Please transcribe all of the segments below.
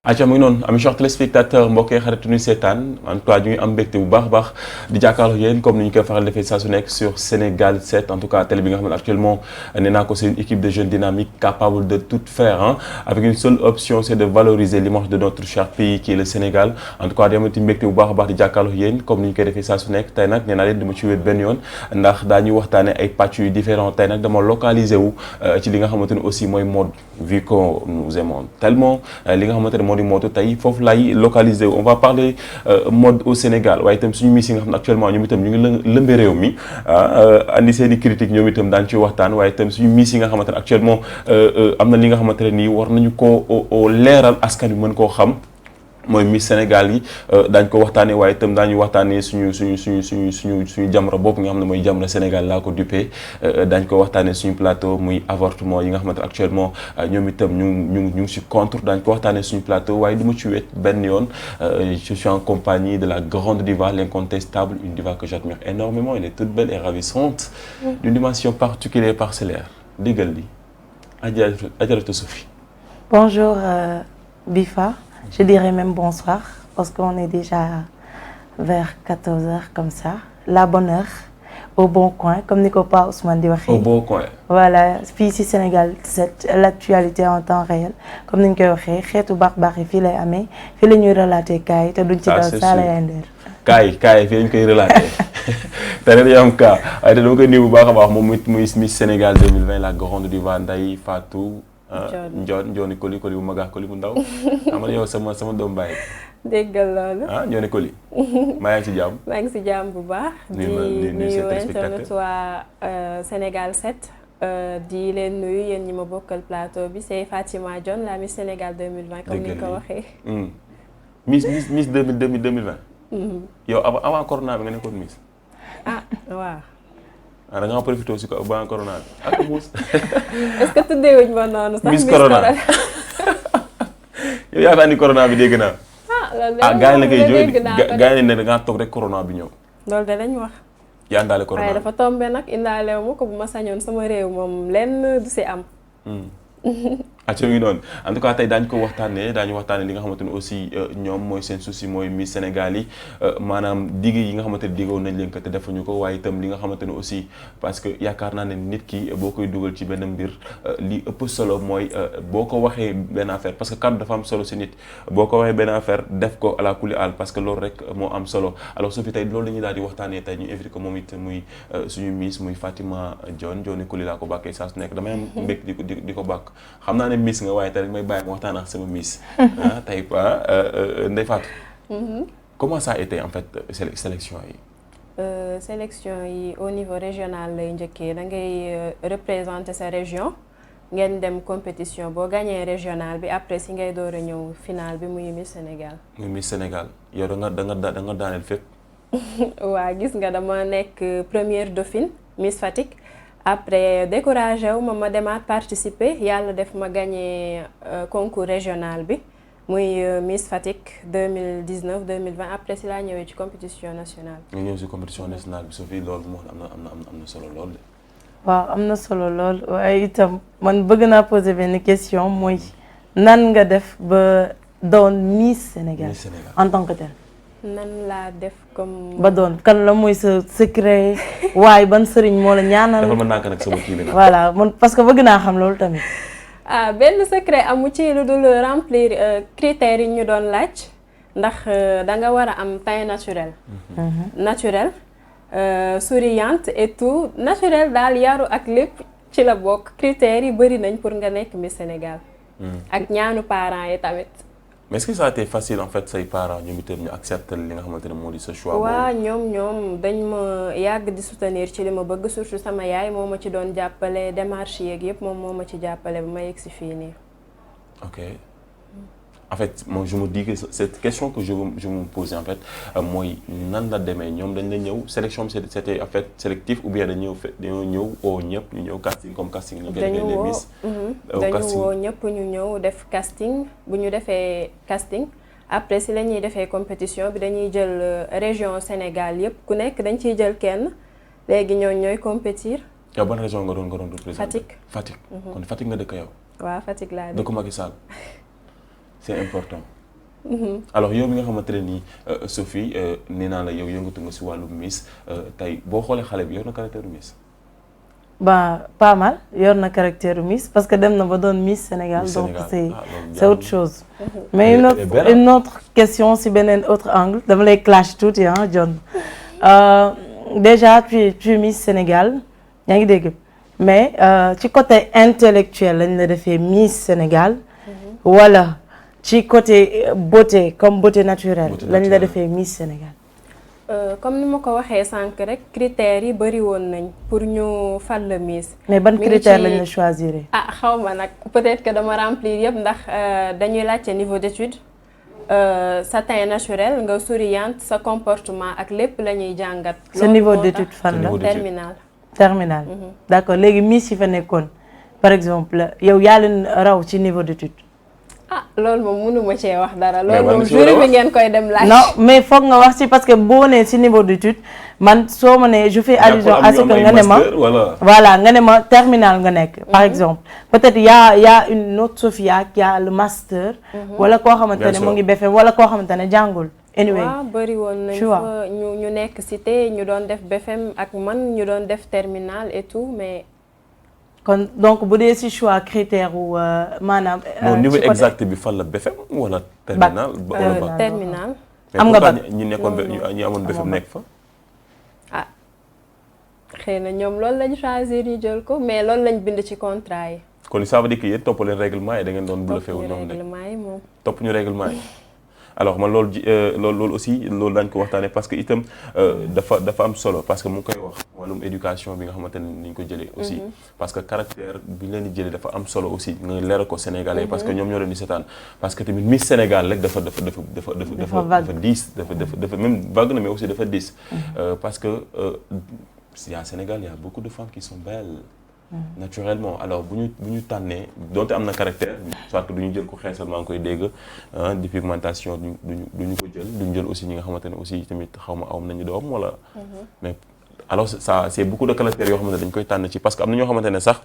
aca mu ngi noonu ami chers téléspectateurs mbokkee xaritu ñu seetaan en tout cas ñu ngi am mbégte bu baax a baax di jàkkaarloo yéen comme ni ñu koy faral defee saa su nekk sur Sénégal 7 en tout cas télé bi nga xam ne actuellement nee naa ko c'est une équipe de jeunes dynamiques capables de tout faire hein, avec une seule option c'est de valoriser l'image de notre cher pays qui est le Sénégal en tout cas di amati mbégte bu baax a baax di jàkkaarloo yéen comme ni ñu koy defee saa su nekk tey nag nee naa leen dama ci wéet benn yoon ndax daañuy waxtaane ay pàcc yu différents tey nag dama localisé wu ci li nga xamante ne aussi mooy mode vu que nous aimons tellement li nga xamante ne moo di mode tey foofu lay localisé on va parler mode au Sénégal waaye itam suñu miss yi nga xam ne actuellement ñoom itam ñu ngi lëmbe réew mi andi seen i critique ñoom itam daan ci waxtaan waaye itam suñu miss yi nga xamante ne actuellement am na li nga xamante ne nii war nañu koo leeral askan wi mën koo xam mooy Miss Sénégal yi daañu ko waxtaanee waaye itam daañu waxtaanee suñu Jamra bopp nga xam ne mooy Jamra Sénégal laa ko duppee daañu ko waxtaanee suñu plateau muy avortement yi nga xamante ne actuellement ñoom itam ñu ngi si contre daañu ko waxtaanee suñu plateau waaye du ma ci wet benn yoon je suis en compagnie de la grande diva l'incontestable une diva que j'admire énormément elle est toute belle et ravissante d'une dimension particulière parcellaire déggal li Adjaratou Sophie. Bonjour Bifa. Je dirais même bonsoir parce qu'on est déjà vers 14h comme ça. La bonne heure, au bon coin, comme ni ko Pa Ousmane di waxee. Au bon coin. Voilà fii ci Sénégal 7 l'actualité en temps réel comme ni ñu koy waxee xeetu baax yi fii lay amee fii la ñuy relater cas yi te duñ ci daw saa la yandeer. cas yi fii lañ koy relater te ne dañoo am cas waaye te dama koy nuyu bu baax a baax moom muy Miss Sénégal 2020 la grande diva Ndeye Fatou. Njooni Koli bu mag ak Koli bu ndaw xam nga yow sama doom bàyyi. déggal loolu. Njooni Koli. maa ngi ci jàmm. maa ngi ci jàmm bu baax. nuyu internet waa Sénégal 7. di leen nuyu yéen ñi ma bokkal plateau bi c'est Fatima Dione la Miss Sénégal 2020 comme ni nga ko waxee. Miss 2020. yow avant corona bi nga nekkoon Miss. waaw. da nga profité aussi ko ba corona bi ak muus. est-ce que tuddee wuñ ma noonu sax. Miss corona yow yaa andi corona bi dégg naa. loolu gars yi la koy jooy gars yi ne da ngaa toog rek corona bi ñëw. loolu de lañ wax. yaa indaale corona waaye dafa tombé nag indaale wu ma ko bu ma sañoon sama réew moom lenn du si am. acca ngi noonu en tout cas tey daañu ko waxtaanee li nga xamante ne aussi ñoom mooy seen souci mooy Miss Sénégal yi maanaam digg yi nga xamante ne diggoon nañ leen ko te defuñu ko waaye itam li nga xamante ne aussi parce que yaakaar naa ne nit ki boo koy dugal ci benn mbir li ëpp solo mooy boo ko waxee benn affaire parce que kàddu dafa am solo si nit boo ko waxee benn affaire def ko ala kulli àll parce que loolu rek moo am solo alors Sophie tey loolu la ñuy daal di waxtaanee tey ñu invité ko moom it muy suñu Miss muy Fatima Dione Njooni Koli laa ko bàkkee saa su nekk damay am mbég di ko bàkk xam naa ne Miss nga waaye tey may bàyyi waxtaan ak sama Miss tey Ndeye Fatou comment ça a été en fait sélection yi sélection yi au niveau régional lay njëkkee da ngay représenter sa région ngeen dem compétition boo gagné régional bi après si ngay door a ñëw final bi muy Miss Sénégal muy Miss Sénégal yow da nga daaneel fépp waaw gis nga dama nekk première dauphine Miss Fatick après découragé wu ma demaat participer yàlla def ma gagné concours régional bi muy Miss Fatick 2019 2020 après si laa ñëwee ci compétition nationale. nga ñëw ci compétition nationale bi Sophie loolu moo am na solo lool de. waaw am na solo lool waaye itam man bëgg naa poser benn question mooy nan nga def ba doon Miss Sénégal en tant que tel. nan laa def comme. ba doon kan la mooy sa secret waaye ban sëriñ moo la ñaanal. dafa mën naa ko nag sama kii bi nag. voilà man parce que bëgg naa xam loolu tamit. benn secret amu ci lu dul remplir critères yi ñu doon laaj ndax da nga war a am teint naturel. naturel souriante et tout naturel daal yaru ak lépp ci la bokk critères yi bëri nañ pour nga nekk Miss Sénégal. ak ñaanu parents yi tamit. mais est-ce que ça a été facile en fait say parents ñoom itam ñu accepter li nga xamante ne moo di sa choix. waaw ñoom dañ ma yàgg di soutenir ci li ma bëgg surtout sama yaay moo ma ci doon jàppale démarche yeeg yëpp moom moo ma ci jàppale ba ma yegg si fii nii. ok en fait moi je me dis que cette question que je me posais en fait mooy nan la demee ñoom dañ la ñëw sélection bi c'était en fait sélectif ou bien dañoo ñëw oo ñëpp ñu ñëw casting comme casting. ñu dañu woo ñëpp ñu ñëw def casting bu ñu defee casting après si la ñuy defee compétition bi dañuy jël région Sénégal yëpp ku nekk dañ ciy jël kenn léegi ñooy compétir. yow ban région nga doon représenter. Fatick. kon Fatick nga dëkk yow. waaw Fatick laa dëkk dëkku Macky Sall. C'est important. alors yow mi nga xamante ne nii Sophie nee naa la yow yëngatu nga si wàllu Miss tey boo xoolee xale bi yor na caractère Miss. Bah, pas mal yor na caractère Miss parce que dem na ba doon Miss Sénégal donc c'est autre chose. mais une autre question si beneen autre angle dama lay clash tuuti ah John. Déjà tu es Miss Sénégal yaa ngi dégg mais ci côté intellectuel lañ la defee Miss Sénégal wala ci côté beauté comme beauté naturelle lañ la defee Miss Sénégal. Comme ni ma ko waxee sànq rek critères yi bëri woon nañ pour ñu fal la Miss. mais ban critère lañ la choisir. ah xaw ma nag peut-être que dama remplir yëpp ndax dañuy laajte niveau d'étude sa teint naturel nga souriante sa comportement ak lépp la ñuy jàngat. sa niveau d'étude fan la terminal. terminal d'accord léegi Miss yi fa nekkoon par exemple yow yaa leen raw ci niveau d'étude. ah loolu moom mënuma cee wax dara. loolu moom jury bi ngeen koy dem laaj. non mais foog nga wax ci parce que boo nee ci niveau d'étude man soo ma nee je fais allusion à ce que nga ne ma voilà nga ne ma terminal nga nekk. par exemple peut-être y a une autre Sophia qui a le master. wala koo xamante ne mu ngi BFM wala koo xamante ne jàngul. anyway waaw bëri woon nañ fa ñu nekk cité ñu doon def BFM ak man ñu doon def terminal et tout mais. kon donc bu dee ci choix critère wu maanaam. niveau exact bi fan la BFM wala terminal. wala bac terminal. am nga bac ñi nekkoon ñi amoon BFM nekk fa. ah xëy na ñoom loolu lañ choisir ñu jël ko mais loolu lañ bind ci contrat yi. kon ça veut dire que yéen topp leen règlement yi da ngeen doon bluffé wu noonu rek topp ñu règlement yi. alors man loolu aussi loolu dañ ko waxtaanee parce que itam dafa am solo parce que mu ngi koy wax wàllum éducation bi nga xamante ne ni ñu ko jëlee aussi parce que caractère bi leen di jëlee dafa am solo aussi nga leeral ko Sénégalais parce que ñoom ñoo leen di seetaan parce que tamit Miss Sénégal rek dafa diis dafa même vague na mais aussi dafa diis parce que y a Sénégal y a beaucoup de femmes qui sont belles naturellement alors bu ñu tànnee donte am na caractère soit que du ñu jël ko xeesal maa ngi koy dégg dépigmentation duñu ko jël duñu jël aussi ñi nga xamante ne aussi tamit xaw ma am nañu doom wala mais alors ça c'est beaucoup de caractères yoo xamante ne dañ koy tànn ci parce que am na ñoo xamante ne sax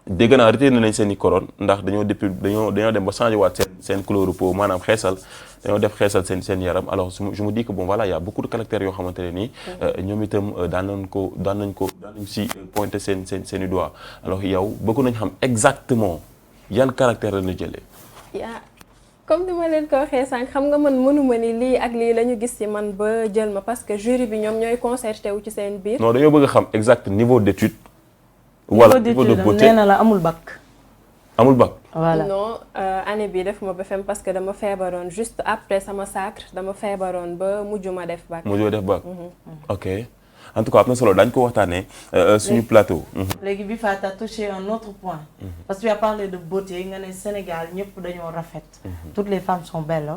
dégg naa retiré nañ seen i couronne ndax dañoo dem ba changé waat seen couleur peau maanaam xeesal dañoo def xeesal seen yaram alors je me dis que bon voilà y a beaucoup de caractères yoo xamante ne nii ñoom itam daan nañ si pointer seen i doigt alors yow bëgg nañ xam exactement yan caractère la ñu jëlee. yaa comme ni ma leen ko waxee sànq xam nga man mënuma ni lii ak lii la ñu gis ci man ba jël ma parce que jury bi ñoom ñooy concerté wu ci seen biir. non dañoo bëgg a xam exact niveau d'étude. wala niveau de beauté nee na la amul bac. amul bac. voilà non année bi def ma BFM parce que dama feebaroon juste après sama sacre dama feebaroon ba mujjuma def bac. mujjoo def bac. ok en tout cas am na solo daañu ko waxtaanee suñu plateau. léegi bi Fatou a touché un autre point. parce que tu as parlé de beauté nga ne Sénégal ñëpp dañoo rafet. toutes les femmes sont belles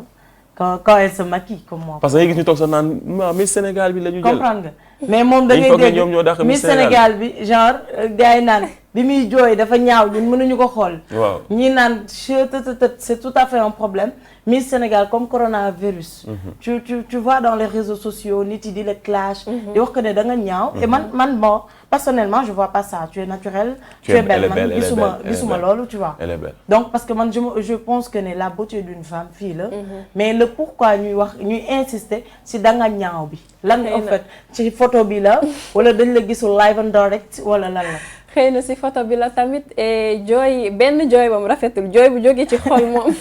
quand elles se maquillent comme moi. parce que gis ñu toog sax naan Miss Sénégal bi la ñu jël. comprendre nga mais moom da ngay dégg Miss Sénégal bi genre gars yi naan bi muy jooy dafa ñaaw ñun mënuñu ko xool. waaw ñii naan c'est tout à fait un problème Miss Sénégal comme coronavirus. tu vois dans les réseaux sociaux nit yi di la clash. di wax que ne da nga ñaaw. et man bon personnellement je vois pas ça tu es naturelle. tu es belle man gisuma loolu tu vois. elle est belle donc parce que man je pense que ne la beauté d'une femme fii la. mais le pourquoi ñuy insister si da nga ñaaw bi. lan en fait ci photo bi la wala dañ la gisul live and direct wala lan la. xëy na ci photo bi la tamit jooy benn jooy moom rafetul jooy bu jóge ci xol moom.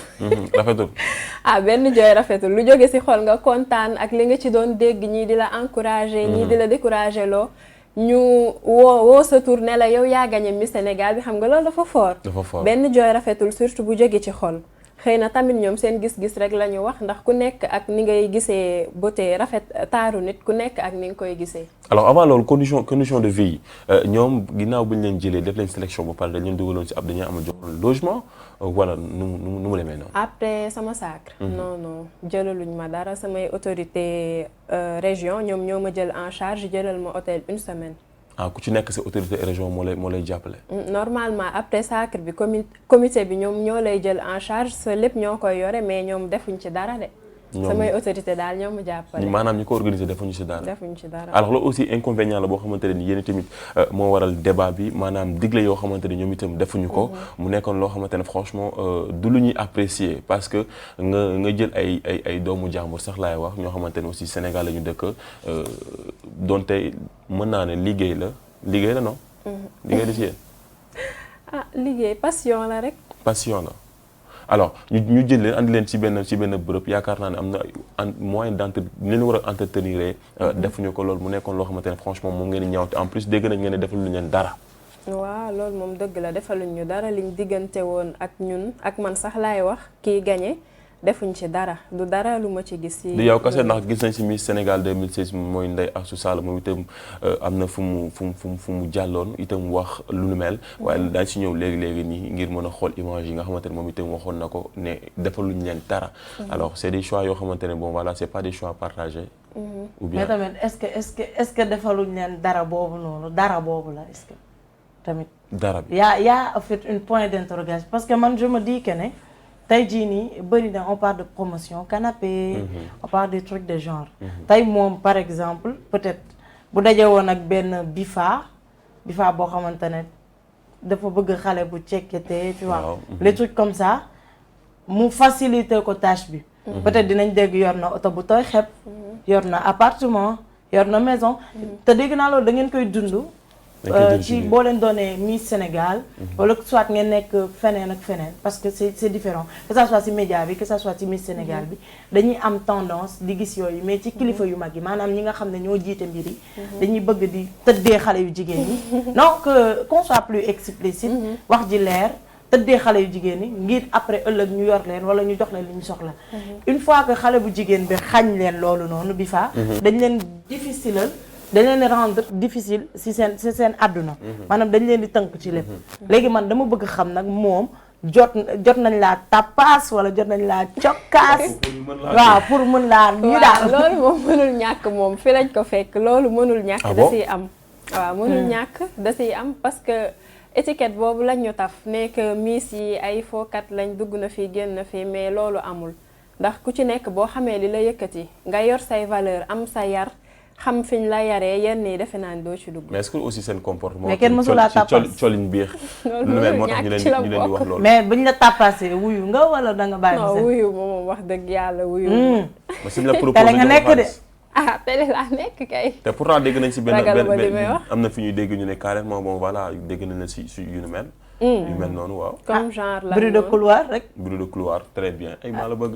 rafetul. benn jooy rafetul lu jóge ci xol nga kontaan ak li nga ci doon dégg ñii di la encourager. ñii di la décourager loo. ñu woo sa tour ne la yow yaa gagné Miss Sénégal bi xam nga loolu dafa fort. benn jooy rafetul surtout bu jóge ci xol. xëy na tamit ñoom seen gis-gis rek la ñu wax ndax ku nekk ak ni ngay gisee beauté rafet taaru nit ku nekk ak ni nga koy gisee. alors avant loolu condition de vie ñoom ginnaaw bu ñu leen jëlee def leen sélection ba pare dañ leen dugaloon ci ab dañuy amal jox logement wala nu mu demee noonu. après sama sacre. non jëlaluñ ma dara samay autorité région ñoom ñoo ma jël en charge jëlal ma hôtel une semaine. ku ci nekk sa autorité région moo lay jàppale. normalement après sacre bi comité bi ñoom ñoo lay jël en charge sa lépp ñoo koy yore mais ñoom defuñ ci dara de. samay autorité daal ñoo ma jàppale. maanaam ñi ko organisé defuñu ci dara. defuñu ci dara. alors loolu aussi inconvénient la boo xamante ne ni yéen tamit moo waral débat bi maanaam digle yoo xamante ne ñoom itam defuñu ko. mu nekkoon loo xamante ne franchement du lu ñuy apprécier parce que nga jël ay doomu jàmbur sax laay wax ñoo xamante ne aussi Sénégal la ñu dëkk donte mën naa ne liggéey la non. liggéey la ci yéen. liggéey passion la rek. passion la. alors ñu jël leen andi leen ci benn bërëb yaakaar naa ne am na moyen leen war a entretenir defuñu ko loolu mu nekkoon loo xamante ne franchement moom ngeen di ñaawte en plus dégg nañ ngeen ne defaluñu leen dara. waaw loolu moom dëgg la defaluñ ñu dara liñ diggante woon ak ñun ak man sax laay wax kii gagné defuñ ci dara du dara lu ma ci gis. di yow kese ndax gis nañ ci Miss Sénégal 2016 mooy Ndeye Astou Sall moom itam am na fu mu jàlloon itam wax lu nu mel. waaye daañu ci ñëw léegi nii ngir mën a xool image yi nga xamante ne moom itam waxoon na ko ne defaluñ leen dara. alors c'est des choix yoo xamante ne bon voilà c'est pas des choix partagés. ou bien mais tamit est-ce que defaluñ leen dara boobu noonu dara boobu la est-ce que tamit. dara bi y a en fait un point d'interrogation parce que man je me dis que ne. tey jii nii bëri na on parle de promotion canapé. On parle des trucs de genre. tey moom par exemple peut-être bu daje woon ak benn bifa boo xamante ne dafa bëgg xale bu cekkete tu vois. les trucs comme ça mu faciliter ko tâche bi. peut-être dinañ dégg yor na oto bu tooy xepp. yor na appartement yor na maison. te dégg naa loolu da ngeen koy dund. ci boo leen doonee Miss Sénégal wala soit ngeen nekk feneen ak feneen parce que c'est différent que ça soit ci média bi que ça soit ci Miss Sénégal bi dañuy am tendance di gis yooyu mais ci kilifa yu mag yi maanaam ñi nga xam ne ñoo jiite mbir yi dañuy bëgg di tëddee xale yu jigéen ñi donc qu'on soit plus explicite wax ji leer tëddee xale yu jigéen ñi ngir après ëllëg ñu yor leen wala ñu jox leen li ñu soxla une fois que xale bu jigéen bi xañ leen loolu noonu bi fa dañ leen difficile dañ leen rendre difficile ci seen àdduna maanaam dañ leen di tënk ci lépp léegi man dama bëgg xam nag moom jot nañ laa tapas wala jot nañ laa cokkaas waaw pour mën laa ñu daal loolu moom mënul ñàkk moom fi lañ ko fekk loolu mënul ñàkk da ciy am waaw mënul ñàkk da ciy am parce que étiquette boobu lañ ñu taf nekk miss yi ay fookat lañ dugg na fii génn na fii mais loolu amul ndax ku ci nekk boo xamee li la yëkkati nga yor say valeur am sa yar xam fiñ la yaree yenn nii defe naa ni doo ci dugg. mais est-ce que aussi seen comportement. mais kenn mësulaa tapas ci colin biir. lu mel moo tax ñu leen di wax loolu. mais buñ la tapasee wuyu nga wala danga bàyyi. non wuyu moom wax dëgg yàlla wuyu. mais suñ la proposé nga nekk de. ah télé laa nekk kay. te pourtant dégg nañ ci benn am na fi ñuy dégg ñu ne carrément bon voilà dégg nañ ne ci yu nu mel. yu mel noonu waaw. comme genre la bruit de couloir rek. bruit de couloir très bien ay maa la bëgg.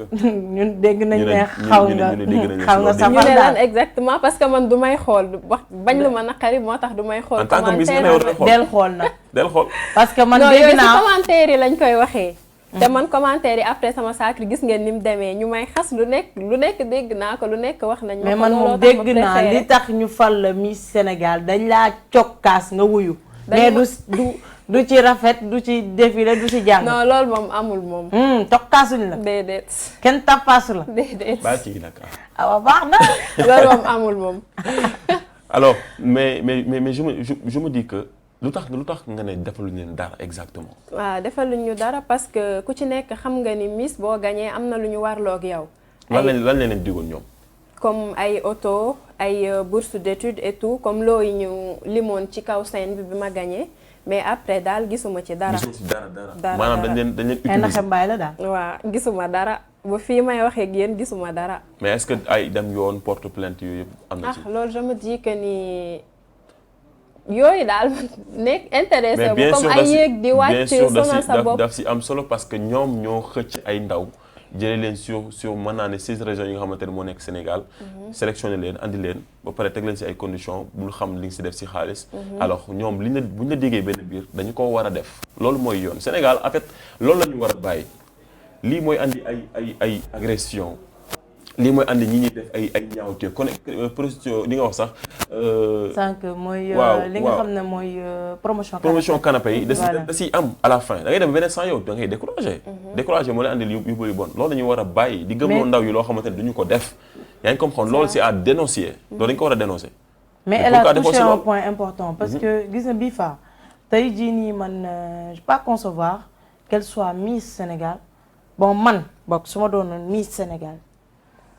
ñun dégg nañ ne xaw nga safar ñu ne lan exactement parce que man du may xool wax bañ lu ma naqari moo tax du may xool. del xool nag. del xool parce que man dégg naa ci commentaire yi lañ koy waxee. te man commentaire yi après sama sacre gis ngeen ni mu demee ñu may xas lu nekk dégg naa ko lu nekk wax nañ. mais man moom dégg naa li tax ñu fal la Miss Sénégal dañ laa cokkaas nga wuyu. mais du ci rafet du ci défilé du ci jàng. non loolu moom amul moom. tokkaasuñ la. déedéet. kenn tappaasu la. déedéet. baa ci nag waaw baax na. loolu moom amul moom. alors mais je me dis que lu tax nga ne defaluñu leen dara exactement. waaw defaluñu dara parce que ku ci nekk xam nga ni Miss boo gañee am na lu ñu warloog yow. lan leen digoon ñoom. comme ay auto ay bourse d'études et tout comme loo yi ñu limoon ci kaw scène bi ma gañee mais après daal gisuma ci dara. gisuma ci dara maanaam dañ leen utiliser. naxe mbaay la daal. waaw gisuma dara ba fii may waxee ak yéen gisuma dara. mais est-ce que ay dem yoon porte plainte yooyu yëpp am na ci. loolu je me dis que ni yooyu daal nekk intéressé bu comme ay yéeg di wàcc sonal sa bopp daf si am solo parce que ñoom ñoo xëcc ay ndaw jëlee leen sur mën naa ne 6 régions yi nga xamante ne moo nekk Sénégal. sélectionné leen andi leen ba pare teg leen si ay conditions bul xam li nga si def si xaalis. alors ñoom bu ñu la déggee benn biir dañu ko war a def. loolu mooy yoon Sénégal en fait loolu la ñu war a bàyyi lii mooy andi ay agression lii mooy andi ñi ñuy def ay ñaawte kon prostitution li nga wax sax. sànq mooy. li nga xam ne mooy promotion canapé yi. da siy am à la fin da ngay dem beneen sans yow da ngay découragé. découragé moo lay andil yu bëri bon loolu la ñu war a bàyyi. di gëmloo ndaw yi loo xamante ne duñu ko def. yaa ngi comprendre loolu c'est à dénoncer. loolu dañu ko war a dénoncer. mais elle a touché un point important. parce que gis nga bii fa tey jii nii man je peux pas concevoir qu'elle soit Miss Sénégal bon man bokk su ma doonoon Miss Sénégal.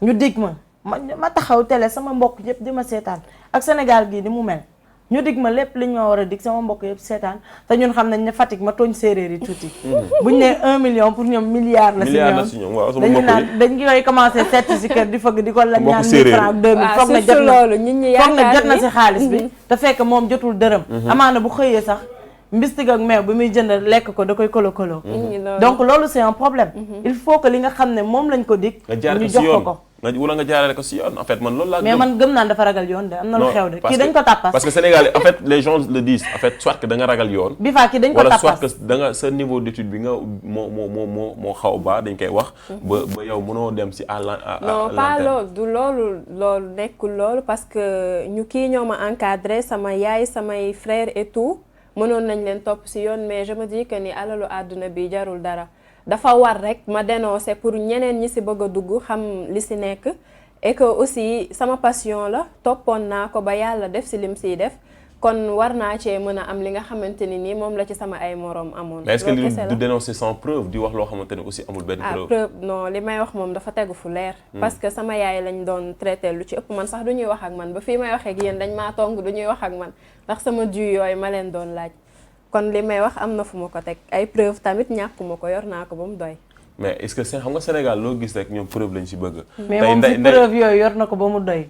ñu dig ma taxaw télé sama mbokk yëpp di ma seetaan ak Sénégal gii ni mu mel ñu dig ma lépp li ñu ma war a dig sama mbokk yëpp seetaan te ñun xam nañ ne Fatick ma tooñ séeréer yi tuuti buñ ne 1 million pour ñoom milliard la si ñoom dañu naan dañ koy commencé seet si kër di fëgg di ko la ñaan 1000 francs 2000 foog na jot na si xaalis bi te fekk moom jotul dërëm amaana bu xëyee sax mbistig ak meew bi muy jënd lekk ko da koy kolo donc loolu c'est un problème il faut que li nga xam ne moom lañ ko dig ñu jox ko wala nga jaarale ko si yoon en fait man loolu laa mais man gëm naa dafa ragal yoon de am na lu xew de kii dañ ko tàppas parce que Sénégal en fait les gens le disent en fait soit que da nga ragal yoon bi faa kii dañ ko wala tàppas soit que da nga sa niveau d'étude bi nga moo xaw ba dañ koy wax ba yow mënoo dem si non pas loolu du loolu nekkul loolu parce que ñu kii ñoo ma encadré sama yaay samay frères et tout mënoon nañ leen topp si yoon mais je me dis que ni alalu àdduna bi jarul dara dafa war rek ma dénoncer pour ñeneen ñi si bëgg a dugg xam li si nekk et que aussi sama passion la toppoon naa ko ba yàlla def si lim siy def kon war naa cee mën a am li nga xamante ni nii moom la ci sama ay moroom amoon. mais est-ce que li du dénoncer sans preuve di wax loo xamante ne aussi amul benn preuve. non li may wax moom dafa tegu fu leer. parce que sama yaay lañ doon traité lu ci ëpp man sax du ñuy wax ak man ba fii may waxee ak yéen dañ maa tong du ñuy wax ak man ndax sama ju yooyu ma leen doon laaj. kon li may wax am na fu ma ko teg ay preuve tamit ñàkkuma ko yor naa ko ba mu doy. mais est-ce que xam nga Sénégal loo gis rek ñoom preuve lañ ci bëgg. mais moom si preuve yooyu yor na ko ba mu doy.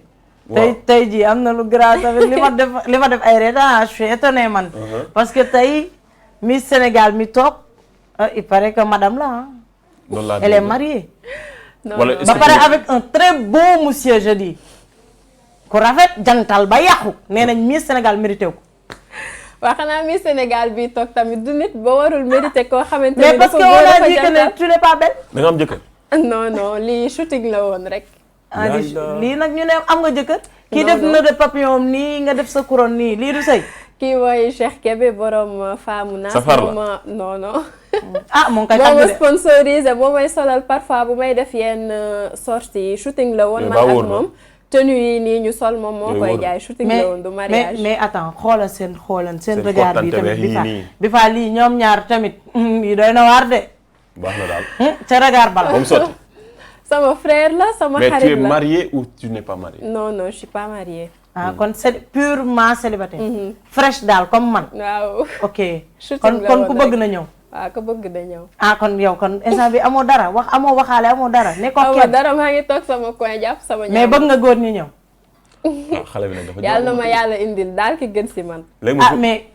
tey jii am na lu grave tamit li ma def ay reetaan je suis étonné man. parce que tey Miss Sénégal mi toog il paraît que madame la elle est mariée. ba pare avec un très beau monsieur je dis. ku rafet jantal ba yàqu nee nañ Miss Sénégal mérité ko. waa xanaa Miss Sénégal bi toog tamit du nit ba warul mérité koo xamante ni mais parce que on a dit que ne tu n'es pas belle. da nga am jëkkër. non lii shooting la woon rek. lii nag ñu ne am nga jëkkër. kii def nœud de papillon nii nga def sa couronne nii lii du sëy. kii mooy Cheikh Kébé borom faamu naas. sa far la non. moom kay moo ma sponsorisé moo may solal parfois bu may def yenn sorties shooting la woon. man ak moom. tenue yi nii ñu sol moom moo koy jaay shooting la woon du mariage mais attends xoolal seen regard bi tamit bi fa lii ñoom ñaar tamit yi doy na waar de. baax na daal. ca regard bala. moom sotti. sama frère la sama xarit la mais tu es mariée ou tu n'es pas mariée. non je suis pas mariée. kon c'est purement célibataire. fresh daal comme man. waaw. ok kon ku bëgg na ñëw. waaw ko bëgg da ñëw. kon yow kon instant bi amoo dara amoo waxaale amoo dara. ne ko kenn dara maa ngi toog sama coin jàpp sama. mais bëgg nga góor ñi ñëw. xale bi nag dafa yàlla na ma yàlla indil daal ki gën si man.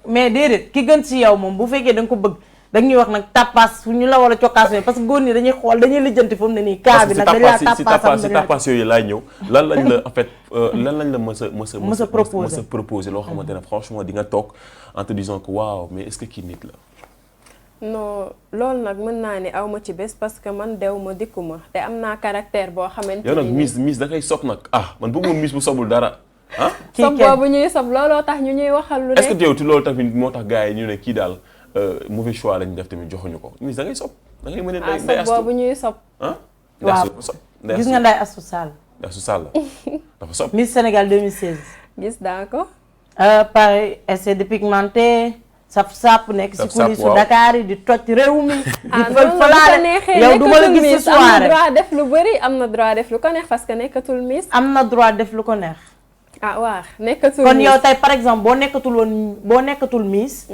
mais déedéet ki gën si yow moom bu fekkee da nga ko bëgg da ñuy wax nag tapas fu ñu la war a cokkaas parce que góor ñi dañuy xool dañuy lijjanti fu mu ne nii. cas bi nag dañ laa tapas si tapas yooyu laay ñëw. lan lañ la en fait lan lañ la mës a proposer loo xamante ne franchement di nga toog en te disant que waaw mais est-ce que kii nit la. non loolu nag mën naa ni aw ma ci bés parce que man dew ma dikku ma te am naa caractère boo xamante ni. yow nag miss da koy sob nag man bëgguma miss bu sobul dara ah. sob boobu ñuy sob looloo tax ñu ñuy waxal lu ne. est-ce que yow ci loolu tamit moo tax gars yi ñu ne kii daal mauvais choix lañ def tamit joxuñu ko miss da ngay sob da ngay mën a. sob boobu ñuy sob. waaw gis nga Ndeye Astou Sall. Ndeye Astou Sall dafa sob. Miss Sénégal 2016. gis naa ko. pareil essai dépigmenté. sap nekk si coulisses su Dakar yi di toj réew mi. di fël-fëlaale yow du ma la gis si soirée. am na droit def lu bëri am na droit def lu ko neex parce que nekkatul Miss. am na droit def lu ko neex. waaw nekkatul kon yow tey par exemple boo nekkatul Miss.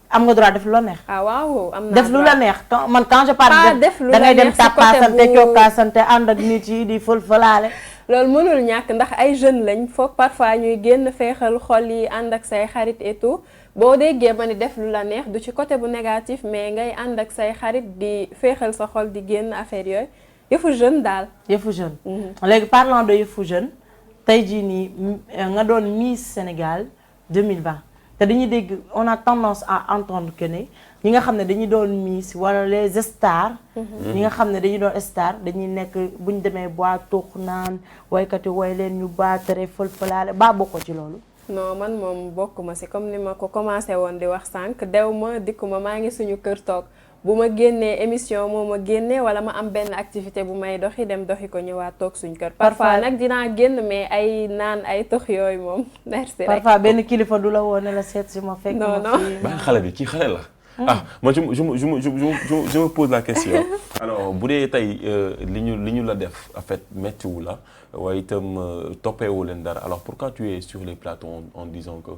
am nga droit def lu la neex. waaw am na def lu la neex man quand je parle def lu da ngay dem tappaasante cokkaasante ànd ak nit yi di fël-fëlaale. loolu mënul ñàkk ndax ay jeunes lañ foog parfois ñuy génn feexal xol yi ànd ak say xarit et tout. boo déggee ma ni def lu la neex du ci côté bu négatif mais ngay ànd ak say xarit di féexal sa xol di génn affaire yooyu yëfu jeune daal. yëfu jeune. léegi parlant de yëfu jeune tey jii nii nga doon Miss Sénégal 2020 te dañuy dégg on a tendance à entendre que ne ñi nga xam ne dañuy doon Miss wala les stars. ñi nga xam ne dañuy doon star dañuy nekk bu ñu demee bois tux naan waykat yi woy leen ñu baatere fël-fëlaale baa bokkoo ci loolu. non man moom bokkuma si comme ni ma ko commencé woon di wax sànq dew ma dikkuma maa ngi suñu kër toog bu ma génnee émission moo ma génnee wala ma am benn activité bu may doxi dem doxi ko ñëwaat toog suñu kër. parfois nag dinaa génn mais ay naan ay tox yooyu moom merci rek. parfois benn kilifa du la woo ne la seet si ma fekk. non bàyyi xale bi kii xale la. ah moi je me pose la question. alors bu dee tey li ñu la def en fait méttiwu la waaye itam toppeewu leen dara alors pourquoi tu es sur les plateaux en disant que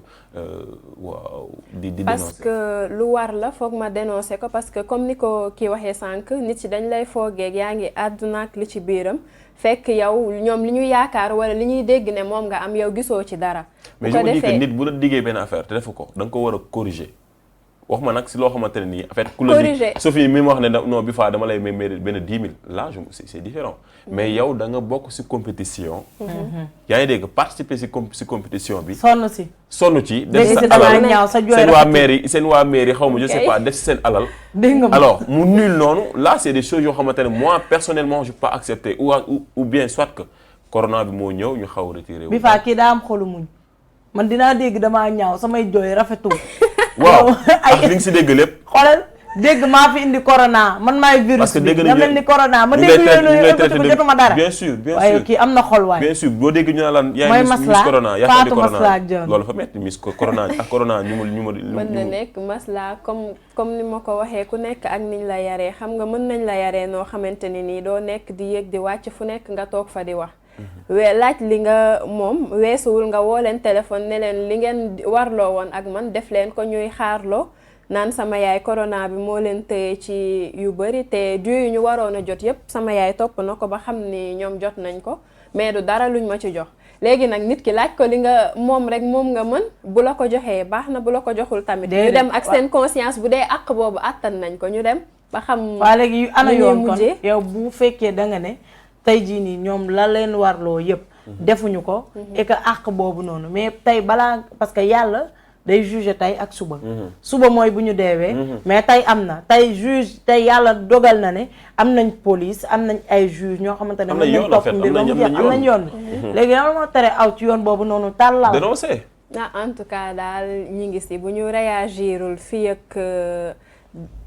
waaw di dénoncer. parce que lu war la foog ma dénoncer ko parce que comme ni ko kii waxee sànq nit yi dañ lay foogeeg yaa ngi àdduna ak li ci biiram fekk yow ñoom li ñu yaakaar wala li ñuy dégg ne moom nga am yow gisoo ci dara. mais je me dis que nit bu la diggee benn affaire te defu ko da nga ko war a corriger. wax ma nag si loo xamante ne nii en fait. ku la di Sophie mi ma wax ne non bi fa dama lay may benn 10 000 là c'est différent. mais yow da nga bokk si compétition. yaa ngi dégg participer si compétition bi. sonn ci. def sa alal seen waa mairie xaw ma je sais pas def si seen alal. alors mu nul noonu là c'est des choses yoo xamante ne moi personnellement je peux pas accepter ou bien soit que corona bi moo ñëw ñu xaw a retiré wu. bi fa kii daa am xolu muñ man dinaa dégg damaa ñaaw samay jooy rafetul. waaw ak li nga si dégg lépp. xoolal dégg maa fi indi corona man maay virus. parce que dégg nga mel ni corona ma dégg yooyu jotuma dara. bien sûr waaye kii am na xol waay. bien sûr boo dégg ñu ne lan yaa ngi Miss corona yaa fi indi corona loolu fa metti Miss corona ak corona ñu mën na nekk masla comme ni ma ko waxee ku nekk ak niñ la yaree xam nga mën nañ la yaree noo xamante ni nii doo nekk di yéeg di wàcc fu nekk nga toog fa di wax. laaj li nga moom weesuwul nga woo leen téléphone ne leen li ngeen warloo woon ak man def leen ko ñuy xaarloo naan sama yaay corona bi moo leen tëye ci yu bëri te du yu ñu waroon a jot yépp sama yaay topp na ko ba xam ni ñoom jot nañ ko mais du dara luñ ma ci jox léegi nag nit ki laaj ko li nga moom rek moom nga mën bu la ko joxee baax na bu la ko joxul tamit ñu dem ak seen conscience bu dee àq boobu àttan nañ ko ñu dem ba xam waa léegi yu ana yoon kon yow bu fekkee da nga ne tey jii nii ñoom la leen warloo yëpp defuñu ko et que àq boobu noonu mais tey balaa parce que yàlla day juger tey ak suba mooy bu ñu deewee mais tey am na tey juge tey yàlla dogal na ne am nañ police am nañ ay juge ñoo xamante ne mën nañ topp mbir ba mu jeex am nañ yoon bi léegi lan moo tere aw ci yoon boobu noonu tàllal dénoncer en tout cas daal ñi ngi si bu ñu réagirul fii ak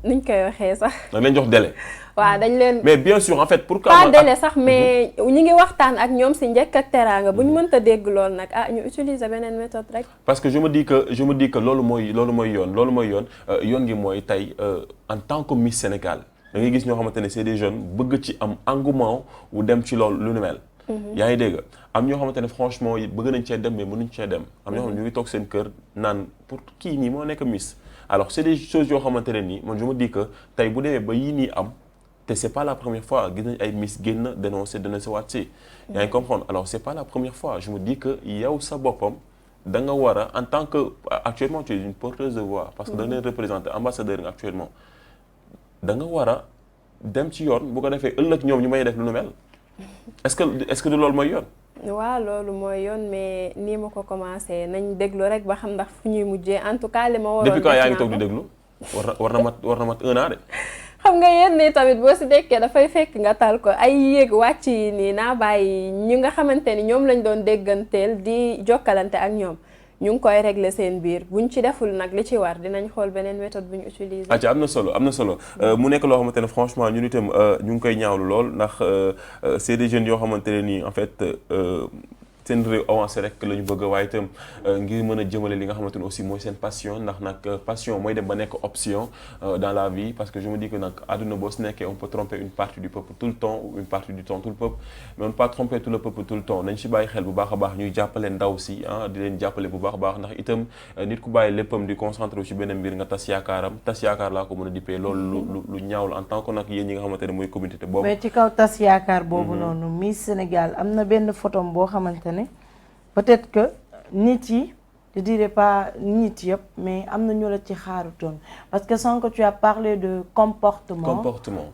nuñ koy waxee sax dañ leen jox délai waaw dañ leen mais bien sûr en fait pourquoi pas délai sax mais ñi ngi waxtaan ak ñoom si njëkk ak teraanga bu ñu mënta dégg loolu nag ñu utiliser beneen méthode rek. parce que je me dis que loolu mooy yoon yoon gi mooy tey en tant que Miss Sénégal da ngay gis ñoo xamante ne c'est des jeunes bëgg ci am engouement wu dem ci loolu lu nu mel. yaa ngi dégg am ñoo xamante ne franchement bëgg nañ cee dem mais mënuñ cee dem. am ñoo xam ne ñu ngi toog seen kër naan pour kii nii moo nekk Miss. alors c'est des choses yoo xamante ne nii man je me dis que tey bu demee ba yii nii am. te c'est pas la première fois gis nañ ay Miss génn dénoncer waat si yaa ngi comprendre alors c'est pas la première fois je me dis que yow sa boppam da nga war a en tant que actuellement tu es une porteuse de voix parce que da nga leen représenter ambassadeur nga actuellement da nga war a dem ci yoon bu ko defee ëllëg ñoom ñu may def lu nu mel est-ce que du loolu mooy yoon. waaw loolu mooy yoon mais nii ma ko commencé nañ déglu rek ba xam ndax fu ñuy mujjee en tout cas li ma waroon. depuis quand yaa ngi toog di déglu war na mat 1 an de. xam nga yéen nii tamit boo si dekkee dafay fekk nga tal ko ay yéeg wàcc yi nii naa bàyyi ñi nga xamante ni ñoom lañ doon dégganteel di jokkalante ak ñoom ñu ngi koy régler seen biir buñ ci deful nag li ci war dinañ xool beneen méthode bu ñu utiliser. ah am na solo mu nekk loo xamante ne franchement ñun itam ñu ngi koy ñaawlu lool ndax c'est des jeunes yoo xamante ne nii en fait. seen réew avancé rek la ñu bëgg waaye itam ngir mën a jëmale li nga xamante ne aussi mooy seen passion ndax nag passion mooy dem ba nekk option dans la vie parce que je me dis que nag àdduna boo si nekkee on peut tromper une partie du peuple tout le temps ou une partie du temps tout le peuple mais on ne peut pas tromper tout le peuple tout le temps nañ si bàyyi xel bu baax a baax ñuy jàppale ndaw si di leen jàppale bu baax a baax ndax itam nit ku bàyyi léppam di concentré wu si beneen mbir nga tas yaakaar laa ko mën a dippee loolu lu ñaaw la en tant que nag yéen ñi nga xamante ne mooy communauté boobu. mais ci kaw tas yaakaar boobu noonu Miss Sénégal am na benn photo boo xamante peut-être que nit yi je dirais pas nit yëpp mais am na ñu la ci xaarutoon parce que sans que tu as parlé de comportement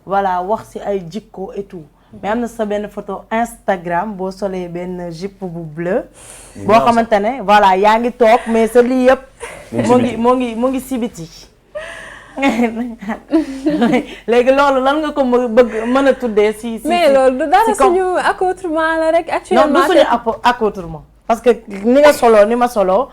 voilà wax ci ay jikko et tout mais am na sa benn photo Instagram boo solee benn jupe bu bleu boo xamante ne voilà yaa ngi toog mais sa lii yëpp moo ngi sibiti léegi loolu lan nga ko bëgg mën a tuddee si mais loolu du dara suñu accoutrement la rek actuellement non du suñu accoutrement parce que ni nga soloo ni ma soloo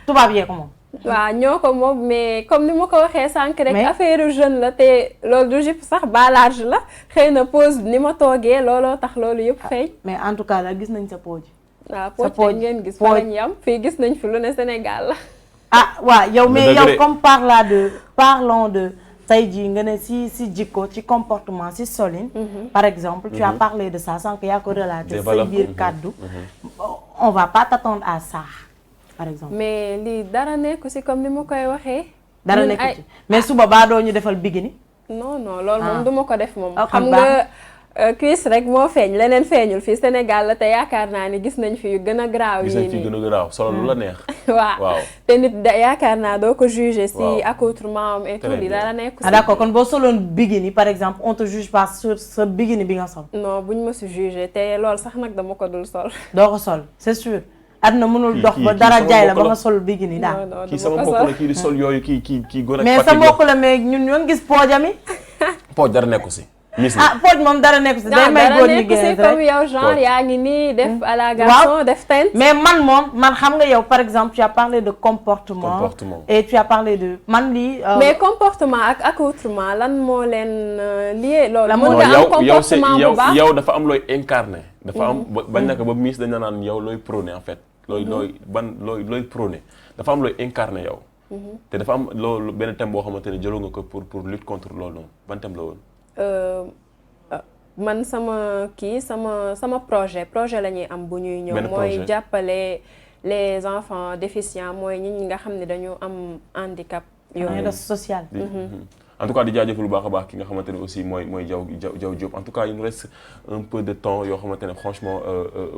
tubaab yee ko moom. waaw ñoo ko moom mais comme ni ma ko waxee sànq rek affaire jeune la te loolu du jupe sax bas large la xëy na pose ni ma toogee looloo tax loolu yëpp feeñ. mais en tout cas la gis nañ sa pose. waaw pose ngeen gis fa lañ yam fii gis nañ fi lu ne Sénégal la. ah waaw yow mais yow comme parlons de tey jii nga ne si jikko ci comportement si solin par exemple tu as parlé de ça sans que yaa ko relaté sa biir kàddu on va pas t'attendre à ça par exemple mais lii dara nekku si comme ni ma koy waxee dara nekku ci mais suba baa doo ñu defal bikini non loolu moom du ma ko def moom xam nga cuisse rek moo feeñ leneen feeñul fii Sénégal la te yaakaar naa ni gis nañ fi yu gën a graaw yi nii gën a graaw solo lu la neex waaw te nit yaakaar naa doo ko juger si accoutrement am et tout li dara nekku si d'accord kon boo soloon bikini par exemple on te juge pas sur sa bikini bi nga sol non buñ ma si juger te loolu sax nag dama ko dul sol doo ko sol c'est sûr adna mënul dox ba dara jaay la ba nga sol bikini daal kii sama mbokk la kii di sol yooyu kii gën a mais sa mbokk la mais ñun ñoo gis poojami pooj dara nekku si pooj moom dara nekku si day may góor ñi génn comme yow genre yaa ngi nii def à la garçon def teinte mais man xam nga yow par exemple tu as parlé de comportement et tu as parlé de man lii mais comportement ak accoutrement lan moo leen lié loolu mën nga am comportement bu baax yow dafa am looy incarné dafa am bañ nekk ba miss dañ naan yow looy prôné en fait looy prôné dafa am looy incarné yow te dafa am loolu benn thème boo xamante ne jëloo nga ko pour lutte contre loolu noonu ban thème la woon man sama projet la ñuy am bu ñuy ñëw mooy jàppale les enfants déficients mooy ñi nga xam ne dañu am handicap yooyu social en tout cas di jaajëfal bu baax a baax ki nga xamante ne aussi mooy Diaw Diop en tout cas il nous reste un peu de temps yoo xamante ne franchement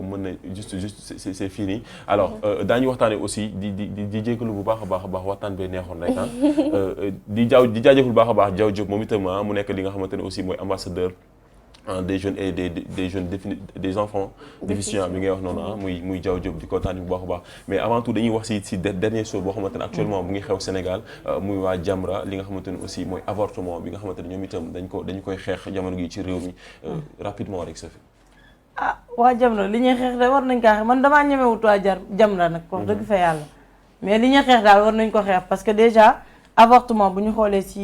mën na juste c'est fini alors daañu waxtaanee aussi di jégalu bu baax a baax waxtaan bee neexoon rek di jaajëfal bu baax a baax Diaw Diop moom itam mu nekk li nga xamante ne aussi mooy ambassadeur des jeunes et des jeunes des enfants déficients bi ngay wax noonu muy Diaw Diop di kontaan bu baax a baax mais avant tout dañuy wax si dernier chose boo xamante ne actuellement mu ngi xew Sénégal muy waa Jamra li nga xamante ne aussi mooy avortement bi nga xamante ne ñoom itam dañu koy xeex jamono gi ci réew mi rapidement rek Sophie. waa Jamra li ñuy xeex de war nañ kaa xeex man damaa ñemewut waa Jamra nag wax dëgg fa yàlla mais li ñuy xeex daal war nañ ko xeex parce que déjà avortement bu ñu xoolee si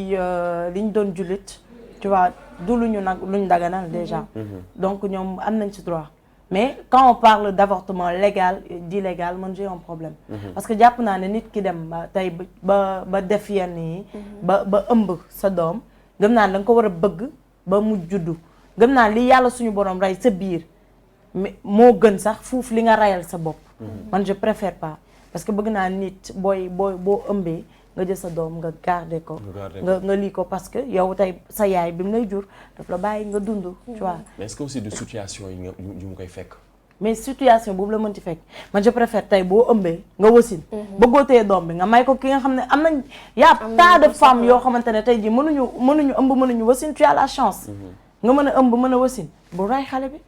li ñu doon jullit tu vois du luñu daganal déjà donc ñoom am nañ ci droit mais quand on parle d'avortement légal d'illégal man j'ai un problème parce que jàpp naa ne nit ki dem ba tey ba def yenn yi ba ëmb sa doom gëm naa ne da nga ko war a bëgg ba mu juddu gëm naa li yàlla suñu borom rey sa biir mais moo gën sax fuuf li nga reyal sa bopp man je préfère pas parce que bëgg naa nit boo ëmbee nga jël sa doom nga garder ko nga lii ko parce que yow tey sa yaay bi mu lay jur daf la bàyyi nga dund tu vois mais est-ce que aussi de situation yi yu mu koy fekk mais situation boobu la mënti fekk man je préfère tey boo ëmbee nga wasin bëggoo tee doom bi nga may ko ki nga xam ne am nañ y'a tas de femmes yoo xamante ne tey ji mënuñu ëmb mënuñu wasin tu as la chance nga mën a ëmb mën a wasin bu ray xale bi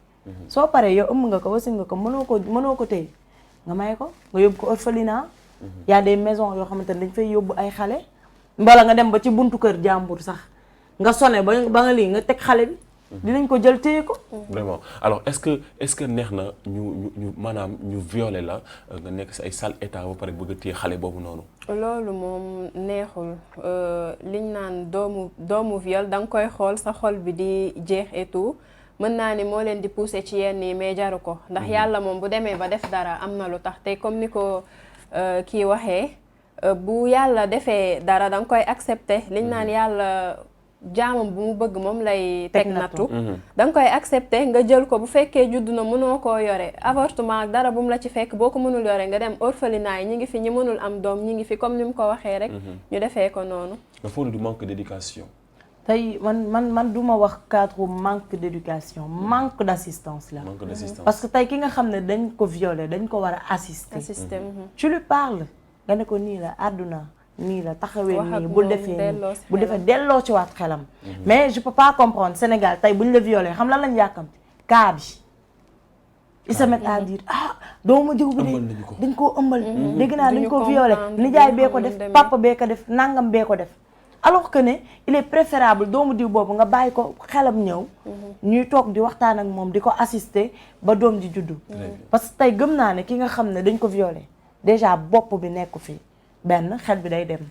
soo paree yow ëmb nga ko wasin nga ko mënoo ko téye nga may ko nga yóbbu ko orphelinat y a des maisons yoo xamante ne dañ fay yóbbu ay xale mbala nga dem ba ci buntu kër jàmbur sax nga sonné ba nga lii nga teg xale bi dinañ ko jël téye ko vraiment alors est-ce que neex na ñu maanaam ñu violer la nga nekk si ay sale état ba pare bëgg a téye xale boobu noonu loolu moom neexul liñ naan doomu viol da nga koy xool sa xol bi di jeex et tout mën naa ni moo leen di pousser ci yenn yi mais jaru ko ndax yàlla moom bu demee ba def dara am na lu tax te comme ni ko kii waxee bu yàlla defee dara da nga koy accepter liñ naan yàlla jaamam bu mu bëgg moom lay teg nattu da nga koy accepter nga jël ko bu fekkee judd na mënoo koo yore avortement ak dara bu mu la ci fekk boo ko mënul yore nga dem orphelinat yi ñi ngi fi ñi mënul am doom ñi ngi fi comme ni mu ko waxee rek ñu defee ko noonu dafa du manque d'éducation tey man du ma wax cadre manque d'éducation manque d'assistance la parce que tey ki nga xam ne dañ ko violer dañ ko war a assister tu lui parles nga ne ko nii la àdduna nii la taxawee nii bul defee delloo ci waat xelam mais je peux pas comprendre Sénégal tey buñ la violer xam lan lañ yàkkamti cas bi ils se mettent à dire doomu jiw bi de dañ koo ëmbal dégg naa dañ ko violer nijaay bee ko def papa bee ko def nangam bee ko def alors que ne il est préférable doomu diw boobu nga bàyyi ko xelam ñëw ñuy toog di waxtaan ak moom di ko assister ba doom ji juddu parce que tey gëm naa ne ki nga xam ne dañ ko violer déjà bopp bi nekku fi benn xel bi day dem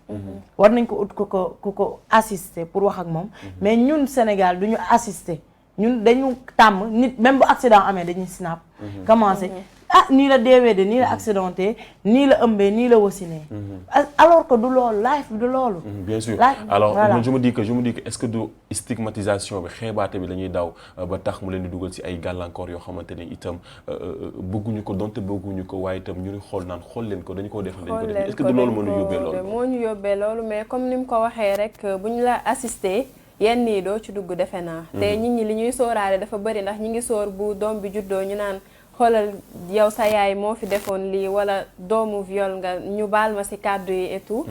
war nañ ko ut ku ko assister pour wax ak moom mais ñun Sénégal duñu assister ñun dañu tàmm nit même bu accident amee dañuy snap commencé ah nii la deewee de nii la accidenté nii la ëmbee nii la wasinee. alors que du loolu life du loolu. bien sûr alors voilà. je me dis que est-ce que du stigmatisation bi xeebaate bi la ñuy daw ba tax mu leen di dugal ci ay gàllankoor yoo xamante ne itam bëgguñu ko donte bëgguñu ko waaye itam ñu ngi xool naan xool leen ko dañu ko def est-ce que du loolu moo ñu yóbbee loolu. moo ñu yóbbee loolu mais comme ni mu ko waxee rek bu ñu la assister yenn yi doo ci dugg defe naa. te nit ñi li ñuy sóoraale dafa bëri ndax ñi ngi sóor bu doom bi juddoo ñu naan. xoolal yow sa yaay moo fi defoon lii wala doomu viol nga ñu baal ma ci kàddu yi et tout.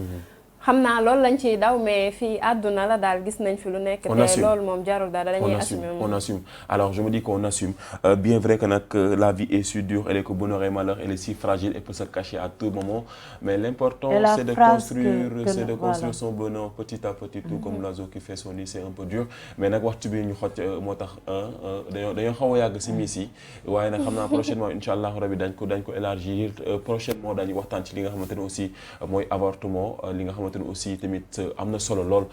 xam naa loolu lañ ciy daw mais fii àdduna la daal gis nañ fi lu nekk. te loolu moom jarul dara dañuy assumer on assume alors je me dis qu'on assume bien vrai que nag la vie est si dure elle est que bonheur et malheur elle est si fragile et peut se cacher à tout moment mais l'important c'est de construire son bonheur petit à petit tout comme l'oiseau qui fait son nid c'est un peu dur mais nag waxtu bi ñu xoj moo tax dañoo xaw a yàgg ci miss yi waaye nag xam naa prochainement incha allah rabi dañ ko élargir prochainement dañuy waxtaan ci li nga xamante ne aussi mooy avortement li nga xamante aussi tamit am na solo lool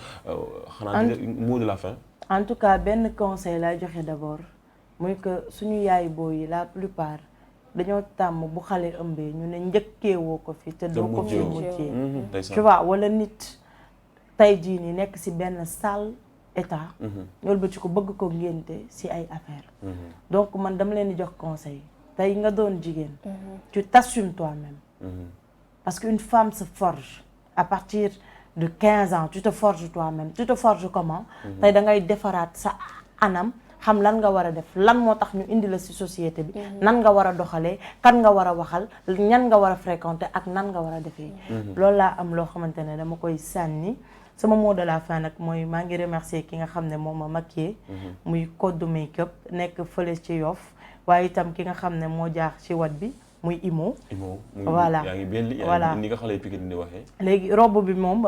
xanaa mot de la fin. en tout cas benn conseil laa joxe d'abord muy que suñu yaay booy yi la plupart dañoo tàmm bu xale ëmbee ñu ne njëkkee woo ko fi te doo ko fi mujjee tu vois wala nit tey jii nii nekk ci benn sale état loolu ba ci ko bëgg ko ngénte ci ay affaire donc man dama leen di jox conseil tey nga doon jigéen tu t'assumes toi-même parce qu'une femme se forge à partir de 15 ans tu te forges toi-même tu te forges comment tey da ngay defaraat sa anam xam lan nga war a def lan moo tax ñu indi la ci société bi nan nga war a doxalee kan nga war a waxal ñan nga war a fréquenter ak nan nga war a defee loolu laa am loo xamante ne dama koy sànni sama mot de la fin nag mooy maa ngi remercier ki nga xam ne moom ma maquillé muy code make-up nekk fële ci Yoff waaye itam ki nga xam ne moo jaar ci wat bi muy Imo voilà yaa ngi belli ni nga xale Pikine di waxee léegi robe bi moom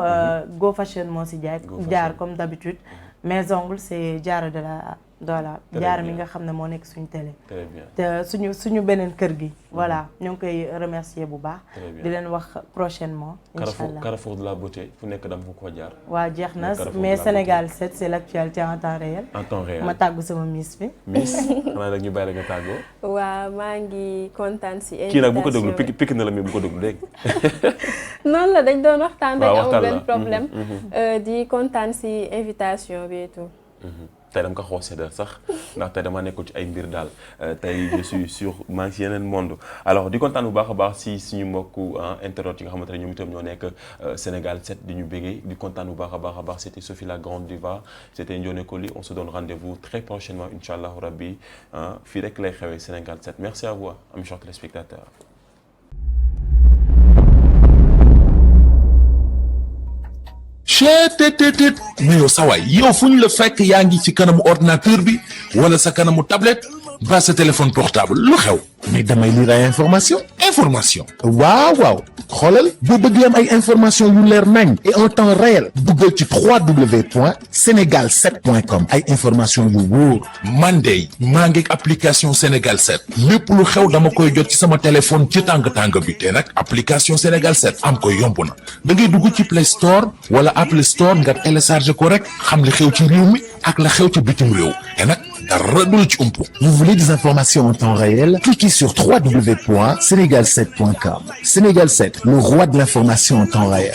Go Fashion moo ci jaar comme d'habitude mes ongles c'est Diarra de la voilà Diarra mi nga xam ne moo nekk suñu télé te suñu beneen kër gi voilà ñoo ngi koy remercier bu baax di leen wax prochainement inchallah Carrefour de la beauté fu nekk dama ko jaar waaw jeex na mais Sénégal 7 c'est l'actualité en temps réel ma tàggu sama miss bi xanaa rek ñu bàyyi la nga tàggoo waaw maa ngi kontaan ci invitation kii nag bu ko déglu pik na la mais bu ko déglu dégg noonu la dañ doon waxtaan rek amul benn problème di kontaan ci invitation bi et tout tey dama ko xaw a séddal sax ndax tey dama nekkul ci ay mbir daal tey je suis sur maa ngi si yeneen monde alors di kontaan bu baax a baax si suñu mbokku internautes yi nga xamante ne ñoom itam ñoo nekk Sénégal 7 di ñu béggee di kontaan bu baax a baax c'était Sophie la grande diva c'était Ndione Coly on se donne rendez-vous très prochainement inchallah rabbi fii rek lay xewee Sénégal 7 merci à vous amis chers téléspectateurs. cheetetetet mais yow sawaay yow fu ñu la fekk yaa ngi ci kanamu ordinateur bi wala sa kanamu tablette ba sa téléphone portable lu xew mais damay lire ay information waaw xoolal boo bëgg am ay information yu leer nañ et en temps réel duggal ci www.senegal7.com ay information yu wóor man de maa ngi application Sénégal 7 lépp lu xew dama koy jot ci sama téléphone ci tàng bi te nag application Sénégal 7 am ko yomb na da ngay dugg ci Play Store wala Apple Store nga télécharger ko rek xam li xew ci réew mi ak la xew ci bitim réew te nag dara du la ci umpu. Vous voulez des informations en temps réel? Cliquez sur www.senegal7.com. Sénégal 7, le roi de l'information en temps réel.